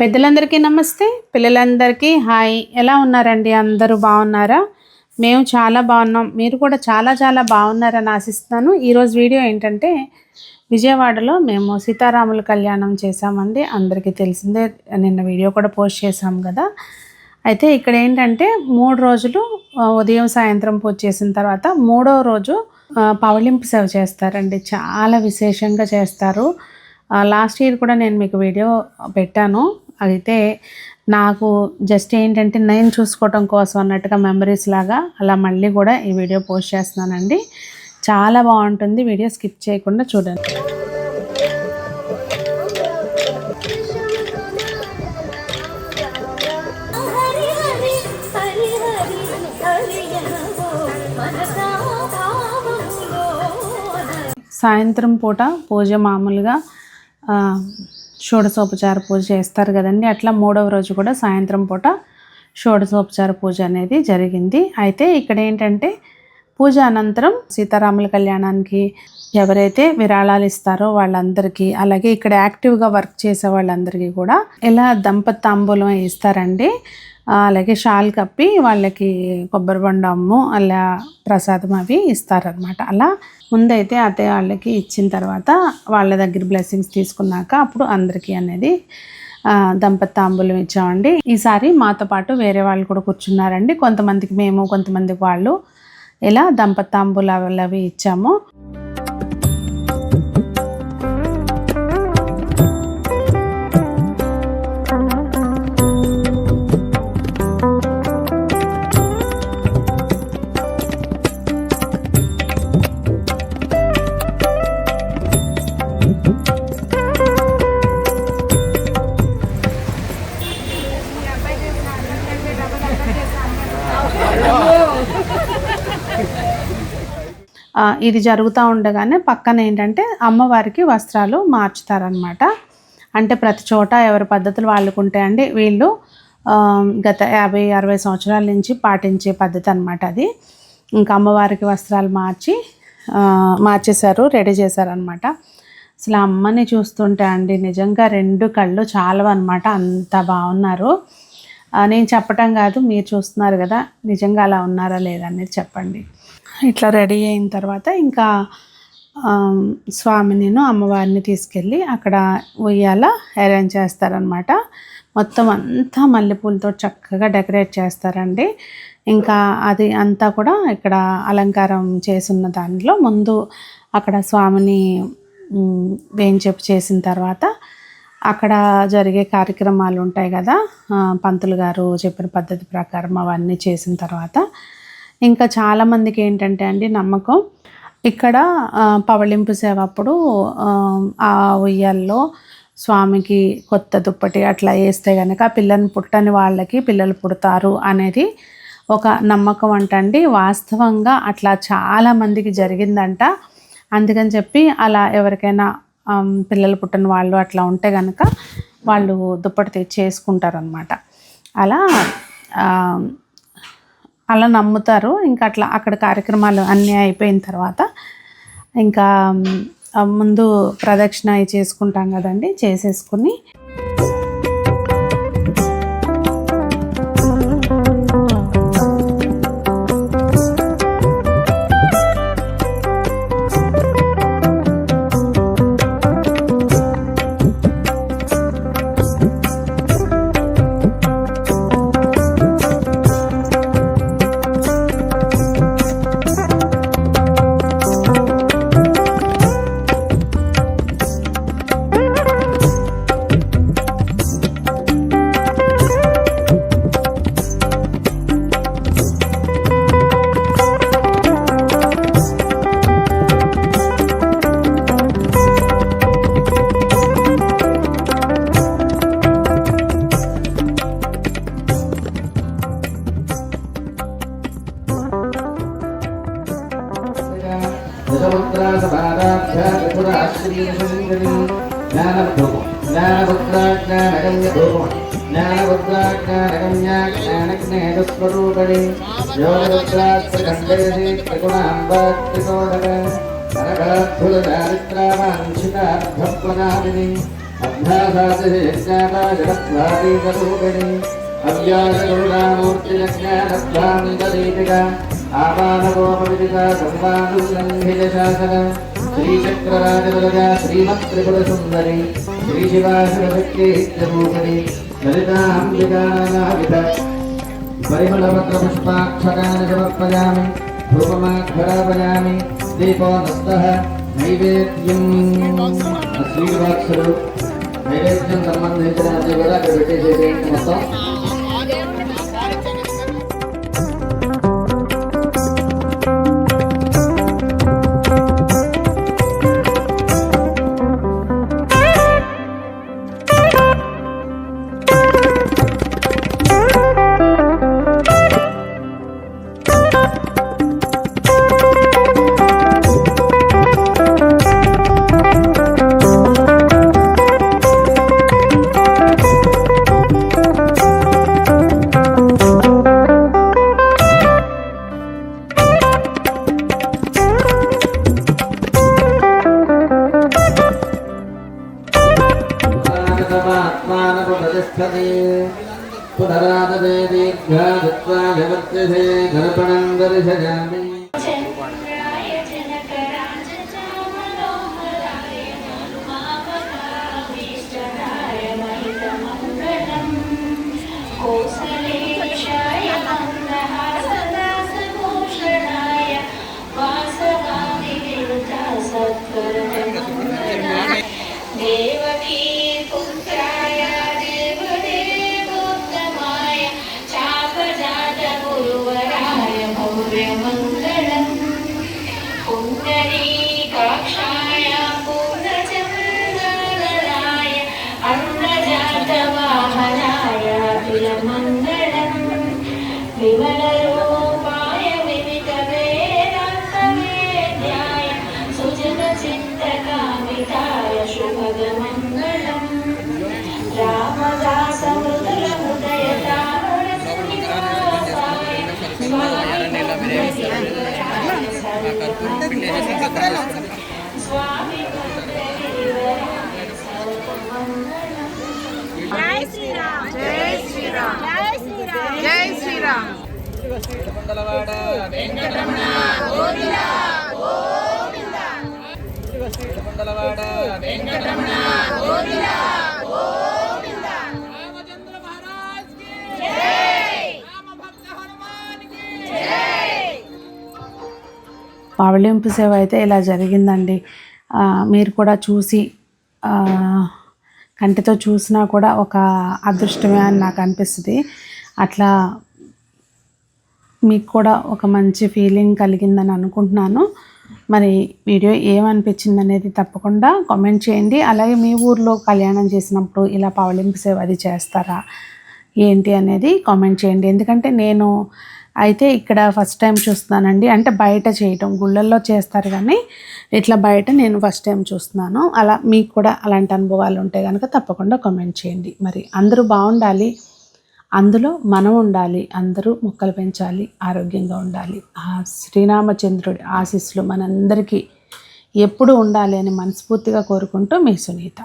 పెద్దలందరికీ నమస్తే, పిల్లలందరికీ హాయ్. ఎలా ఉన్నారండి? అందరూ బాగున్నారా? మేము చాలా బాగున్నాం. మీరు కూడా చాలా చాలా బాగున్నారని ఆశిస్తున్నాను. ఈరోజు వీడియో ఏంటంటే, విజయవాడలో మేము సీతారాముల కళ్యాణం చేసామండి. అందరికీ తెలిసిందే, నిన్న వీడియో కూడా పోస్ట్ చేసాం కదా. అయితే ఇక్కడ ఏంటంటే 3 రోజులు ఉదయం సాయంత్రం పూజ చేసిన తర్వాత 3వ రోజు పవళింపు సేవ చేస్తారండి. చాలా విశేషంగా చేస్తారు. లాస్ట్ ఇయర్ కూడా నేను మీకు వీడియో పెట్టాను. అయితే నాకు జస్ట్ ఏంటంటే నేను చూసుకోవటం కోసం అన్నట్టుగా మెమరీస్ లాగా అలా మళ్ళీ కూడా ఈ వీడియో పోస్ట్ చేస్తున్నానండి. చాలా బాగుంటుంది, వీడియో స్కిప్ చేయకుండా చూడండి. సాయంత్రం పూట పూజ మామూలుగా షోడశోపచార పూజ చేస్తారు కదండి. అట్లా 3వ రోజు కూడా సాయంత్రం పూట షోడశోపచార పూజ అనేది జరిగింది. అయితే ఇక్కడ ఏంటంటే పూజ అనంతరం సీతారాముల కళ్యాణానికి ఎవరైతే విరాళాలు ఇస్తారో వాళ్ళందరికీ, అలాగే ఇక్కడ యాక్టివ్గా వర్క్ చేసే వాళ్ళందరికీ కూడా ఇలా దంపతి తాంబూలం ఇస్తారండి. అలాగే షాల్ కప్పి వాళ్ళకి కొబ్బరి బొండము అలా ప్రసాదం అవి ఇస్తారనమాట. అలా ముందైతే అత్తయ్య వాళ్ళకి ఇచ్చిన తర్వాత వాళ్ళ దగ్గర బ్లెస్సింగ్స్ తీసుకున్నాక అప్పుడు అందరికీ అనేది దంపతి తాంబూలం ఇచ్చామండి. ఈసారి మాతో పాటు వేరే వాళ్ళు కూడా కూర్చున్నారండి. కొంతమందికి మేము, కొంతమందికి వాళ్ళు, ఇలా దంపతి తాంబూలాలు అవి ఇచ్చాము. ఇది జరుగుతూ ఉండగానే పక్కన ఏంటంటే అమ్మవారికి వస్త్రాలు మార్చుతారనమాట. అంటే ప్రతి చోట ఎవరి పద్ధతులు వాళ్ళకు ఉంటాయండి. వీళ్ళు గత 50-60 సంవత్సరాల నుంచి పాటించే పద్ధతి అనమాట అది. ఇంకా అమ్మవారికి వస్త్రాలు మార్చేశారు, రెడీ చేశారనమాట. అసలు అమ్మని చూస్తుంటే అండి నిజంగా 2 కళ్ళు చాలవన్నమాట, అంత బాగున్నారు. నేను చెప్పటం కాదు, మీరు చూస్తున్నారు కదా, నిజంగా అలా ఉన్నారా లేదా అనేది చెప్పండి. ఇట్లా రెడీ అయిన తర్వాత ఇంకా స్వామిని అమ్మవారిని తీసుకెళ్ళి అక్కడ ఉయ్యాల అరేంజ్ చేస్తారనమాట. మొత్తం అంతా మల్లెపూలతో చక్కగా డెకరేట్ చేస్తారండి. ఇంకా అది అంతా కూడా ఇక్కడ అలంకారం చేసున్న దానిలో ముందు అక్కడ స్వామిని వేయించేపు చేసిన తర్వాత అక్కడ జరిగే కార్యక్రమాలు ఉంటాయి కదా, పంతులు గారు చెప్పిన పద్ధతి ప్రకారం అవన్నీ చేసిన తర్వాత ఇంకా చాలామందికి ఏంటంటే అండి నమ్మకం, ఇక్కడ పవళింపు సేవ అప్పుడు ఆ ఉయ్యాల్లో స్వామికి కొత్త దుప్పటి అట్లా వేస్తే కనుక పిల్లని పుట్టని వాళ్ళకి పిల్లలు పుడతారు అనేది ఒక నమ్మకం అంటండి. వాస్తవంగా అట్లా చాలామందికి జరిగిందంట. అందుకని చెప్పి అలా ఎవరికైనా పిల్లలు పుట్టని వాళ్ళు అట్లా ఉంటే కనుక వాళ్ళు దుప్పటి తెచ్చి వేసుకుంటారనమాట. అలా నమ్ముతారు. ఇంకా అట్లా అక్కడ కార్యక్రమాలు అన్నీ అయిపోయిన తర్వాత ఇంకా ముందు ప్రదక్షిణ చేసుకుంటాం కదండి, చేసేసుకుని ज्ञानबुद्धाज्ञानगम्यघोषणज्ञानबुद्धाज्ञानगम्याज्ञानज्ञेयस्वरूपिणी योगरुद्राक्षखण्डेषि त्रिगुणाम्बत्रिकोदक नरकाद्भुतचारित्रावाञ्छितार्थप्रदादिनी अभ्यासादिजगत्वादीतरूपिणी अव्याजगरुडामूर्तिजज्ञानध्वान्तदीपिका आपानगोपविदिता सर्वानुसन्धितशासक श्रीचक्रराजवरजा श्रीमत्त्रिपुरसुन्दरी श्रीशिवाशिवशक्तिरूपिणी ललिताम्बिकानानाविध परिमलपत्रपुष्पाक्षराणि समर्पयामि धूपमाघरापयामि दीपो नस्तः नैवेद्यं శ్రీవాత్సలు నైవేద్యం సంబంధించిన అన్ని కూడా అక్కడ పెట్టేసేసేయండి మొత్తం. पुनराददे दीर्घादत्वाय वर्तते दर्पणं दर्शयामि देवकी पुत्राय देवदेवोत्तमाय चापजात गुरुवराय भव्यमङ्गलम् पुण्डरीकाक्षाय पूर्णचन्द्रधराय अन्नजातवाहनाय अखिलमङ्गलम् विमलरूपाय विविधवेदान्तवेद्याय सुजनचिन्तकामिताय शुभगमङ्गलम् रामदासमृदुलमुदयतारुणसुनिवासाय स्वामी జై శ్రీరామ్ జై శ్రీరామ్ జై శ్రీరామ్ జై శ్రీరామ్ మండలవాడ వెంకటరమణ గోవిందా గోవిందా మండలవాడ వెంకటరమణ గోవిందా గోవిందా రామచంద్ర మహారాజ్ కి జై రామభక్త హనుమాన్ కి జై పవళింపు సేవ అయితే ఇలా జరిగిందండి. మీరు కూడా చూసి కంటితో చూసినా కూడా ఒక అదృష్టమే అని నాకు అనిపిస్తుంది. అట్లా మీకు కూడా ఒక మంచి ఫీలింగ్ కలిగిందని అనుకుంటున్నాను. మరి వీడియో ఏమనిపించింది అనేది తప్పకుండా కామెంట్ చేయండి. అలాగే మీ ఊర్లో కళ్యాణం చేసినప్పుడు ఇలా పవళింపు సేవ అది చేస్తారా ఏంటి అనేది కామెంట్ చేయండి. ఎందుకంటే నేను అయితే ఇక్కడ ఫస్ట్ టైం చూస్తున్నానండి. అంటే బయట చేయటం గుళ్ళల్లో చేస్తారు కానీ ఇట్లా బయట నేను ఫస్ట్ టైం చూస్తున్నాను. అలా మీకు కూడా అలాంటి అనుభవాలు ఉంటే కనుక తప్పకుండా కామెంట్ చేయండి. మరి అందరూ బాగుండాలి, అందులో మనం ఉండాలి, అందరూ మొక్కలు పెంచాలి, ఆరోగ్యంగా ఉండాలి. ఆ శ్రీరామచంద్రుడి ఆశీస్సులు మనందరికీ ఎప్పుడు ఉండాలి అని మనస్ఫూర్తిగా కోరుకుంటూ మీ సునీత.